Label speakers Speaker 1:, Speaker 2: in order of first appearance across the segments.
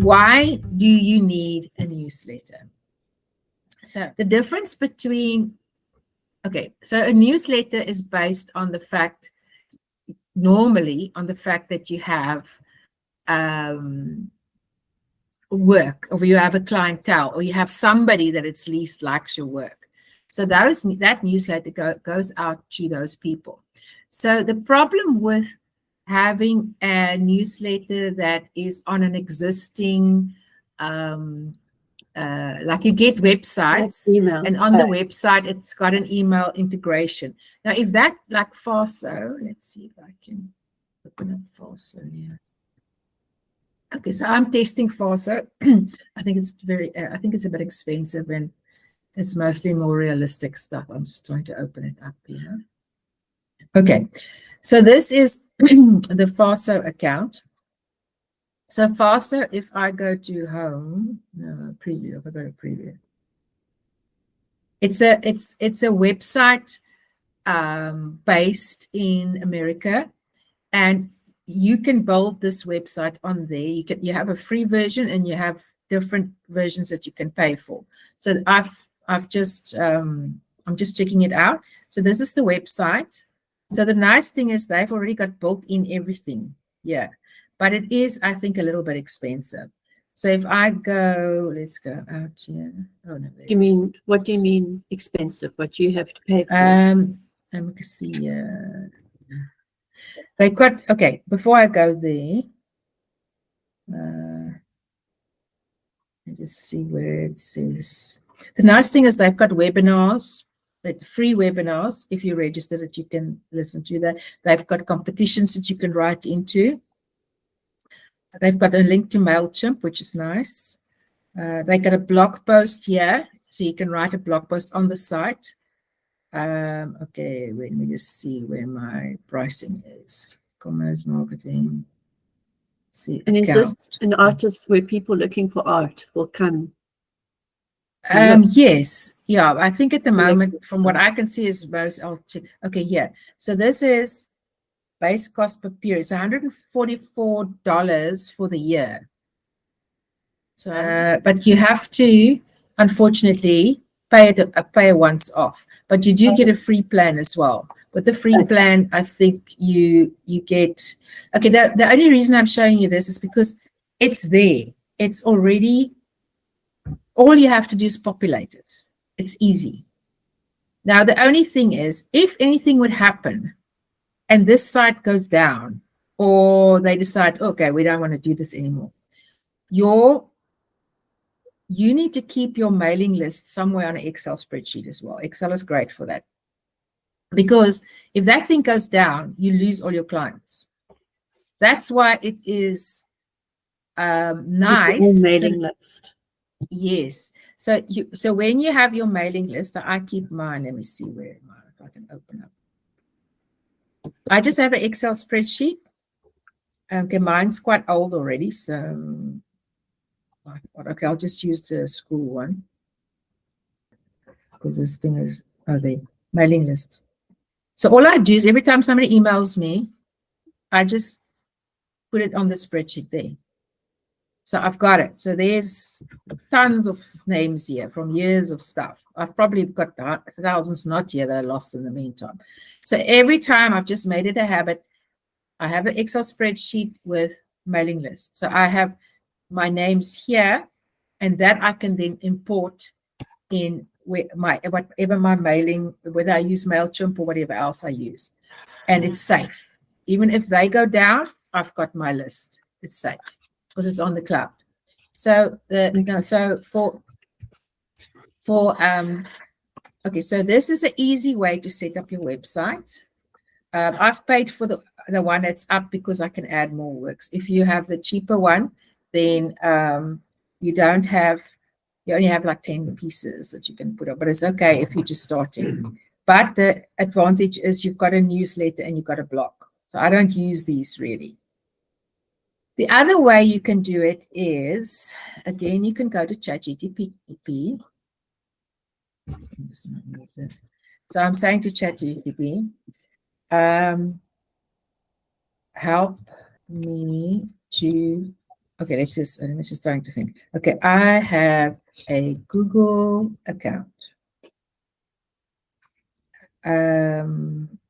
Speaker 1: Why do you need a newsletter? So the difference between, okay, so a newsletter is based on the fact, normally on the fact that you have work, or you have a clientele, or you have somebody that at least likes your work. So that newsletter goes out to those people. So the problem with having a newsletter that is on an existing, like you get websites, and on the website it's got an email integration. Now, if that, like Farso, let's see if I can open up Farso here. Okay, so I'm testing Farso. I think it's a bit expensive, and it's mostly more realistic stuff. I'm just trying to open it up here. Okay, so this is the Farso account. So Farso, if I go to home, no, preview, if I go to preview, it's a website based in America, and you can build this website on there. You have a free version, and you have different versions that you can pay for. So I'm just checking it out. So this is the website. So the nice thing is they've already got built in everything. Yeah, but it is, I think, a little bit expensive. So if I go, let's go out here. Oh no.
Speaker 2: What do you mean expensive? What you have to pay for?
Speaker 1: Let me see. They've got, okay, before I go there, let me just see where it says. The nice thing is they've got webinars, but free webinars. If you register that, you can listen to that. They've got competitions that you can write into. They've got a link to MailChimp, which is nice. They got a blog post here, so you can write a blog post on the site. Okay, let me just see where my pricing is. Commerce marketing. See,
Speaker 2: and is this an artist where people looking for art will come?
Speaker 1: Yes, yeah. I think at the moment, from what I can see, is most. I'll check. Okay, yeah. So this is base cost per period. It's $144 for the year. So, but you have to, unfortunately, pay it once off. But you do get a free plan as well. With the free plan, I think you get. Okay, the only reason I'm showing you this is because it's there. It's already. All you have to do is populate it. It's easy. Now, the only thing is, if anything would happen and this site goes down, or they decide, okay, we don't want to do this anymore, you need to keep your mailing list somewhere on an Excel spreadsheet as well. Excel is great for that. Because if that thing goes down, you lose all your clients. That's why it is nice.
Speaker 2: Mailing list.
Speaker 1: Yes. So when you have your mailing list, I keep mine. Let me see where if I can open up. I just have an Excel spreadsheet. Okay, mine's quite old already, so okay, I'll just use the school one because this thing is the mailing list. So all I do is every time somebody emails me, I just put it on the spreadsheet there. So I've got it. So there's tons of names here from years of stuff. I've probably got thousands not here that I lost in the meantime. So every time I've just made it a habit, I have an Excel spreadsheet with mailing lists. So I have my names here, and that I can then import in whatever my mailing, whether I use MailChimp or whatever else I use. And it's safe. Even if they go down, I've got my list. It's safe because it's on the cloud. So okay, so this is an easy way to set up your website. I've paid for the one that's up because I can add more works. If you have the cheaper one, then you only have like 10 pieces that you can put up, but it's okay if you're just starting. But the advantage is you've got a newsletter and you've got a blog. So I don't use these really. The other way you can do it is, again, you can go to ChatGPT. So I'm saying to ChatGPT, help me to Okay, let me just trying to think. Okay, I have a Google account.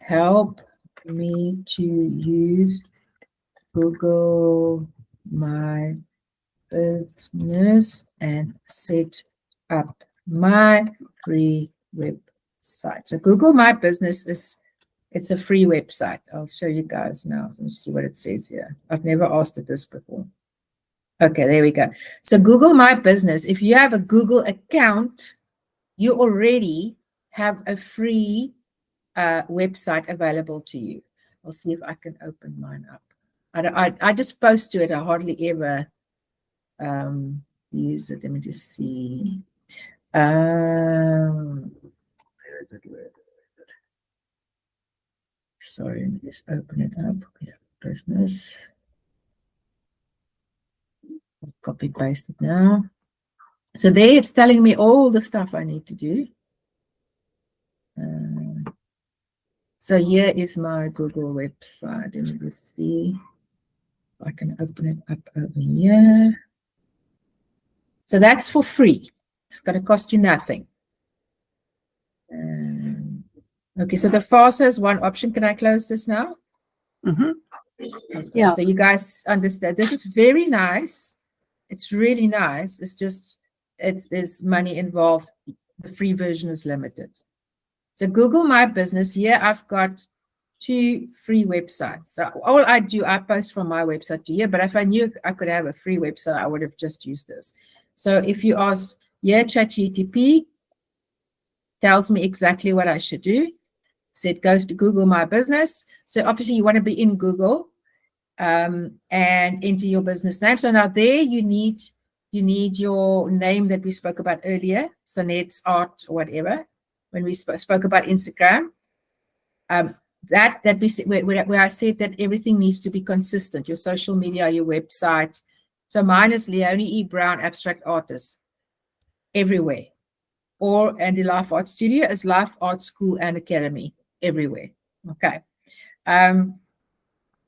Speaker 1: Help me to use Google My Business and set up my free website. So Google My Business it's a free website. I'll show you guys now. Let me see what it says here. I've never asked it this before. Okay, there we go. So Google My Business, if you have a Google account, you already have a free website available to you. I'll see if I can open mine up. I just post to it. I hardly ever use it. Let me just see. Where is it? Sorry, let me just open it up. Yeah, business. I'll copy paste it now. So there it's telling me all the stuff I need to do. So here is my Google website. Let me just see if I can open it up over here. So that's for free. It's going to cost you nothing. Okay, so the FASA is one option. Can I close this now?
Speaker 2: Mm-hmm.
Speaker 1: Okay,
Speaker 2: Yeah.
Speaker 1: so you guys understand. This is very nice. It's really nice. It's just, there's money involved. The free version is limited. So Google My Business, here I've got 2 free websites. So all I do, I post from my website to here, but if I knew I could have a free website, I would have just used this. So if you ask, yeah, ChatGPT tells me exactly what I should do. So it goes to Google My Business. So obviously you want to be in Google and enter your business name. So now there you need your name that we spoke about earlier, Sonet's Art or whatever, when we spoke about Instagram. That we where I said that everything needs to be consistent, your social media, your website. So mine is Leonie E. Brown, abstract artist, everywhere. And the Life Art Studio is Life Art School and Academy, everywhere. Okay.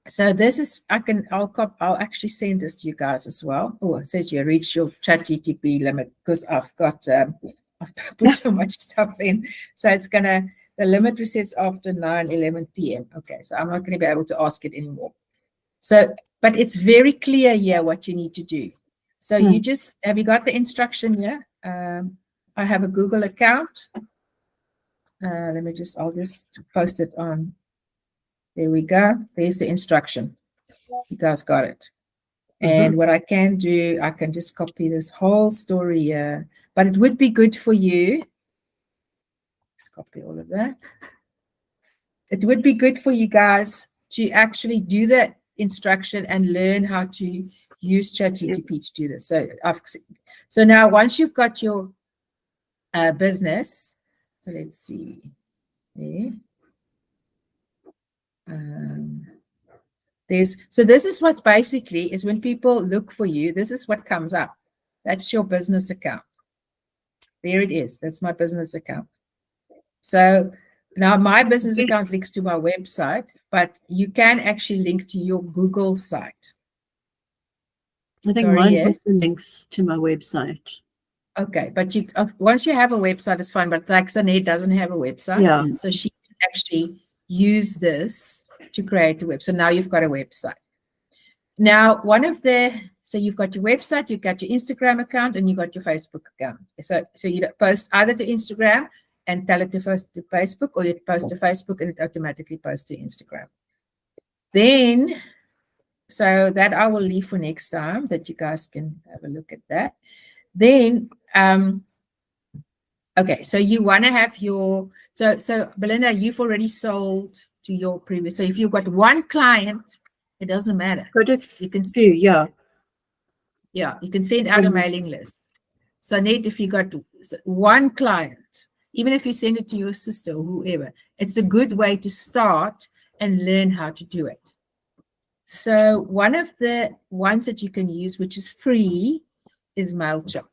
Speaker 1: So this is, I'll actually send this to you guys as well. Oh, it says you reach your ChatGPT limit because I've got, I've put so much stuff in. So it's the limit resets after 9:11 p.m. Okay, so I'm not going to be able to ask it anymore. So, but it's very clear here what you need to do. So you just, have you got the instruction here? I have a Google account. I'll just post it on. There we go. There's the instruction. You guys got it. And what I can do, I can just copy this whole story here. But it would be good for you. Let's copy all of that. It would be good for you guys to actually do that instruction and learn how to use ChatGPT to do this. So now once you've got your business, so let's see there. So this is what basically is when people look for you, this is what comes up. That's your business account. There it is. That's my business account. So now my business account links to my website, but you can actually link to your Google site.
Speaker 2: I think mine also links to my website.
Speaker 1: Okay, but you once you have a website, it's fine. But like Sonet doesn't have a website, so she can actually use this to create a website. So now you've got a website. Now, so you've got your website, you've got your Instagram account, and you've got your Facebook account. So you post either to Instagram and tell it to post to Facebook, or you post to Facebook and it automatically posts to Instagram. Then, so that I will leave for next time that you guys can have a look at that. Then, okay, so you want to have so Belinda, you've already sold to your previous, so if you've got one client, it doesn't matter.
Speaker 2: But if
Speaker 1: you can you can send out a mailing list. So Nate, if you got one client, even if you send it to your sister or whoever, it's a good way to start and learn how to do it. So one of the ones that you can use, which is free, is MailChimp.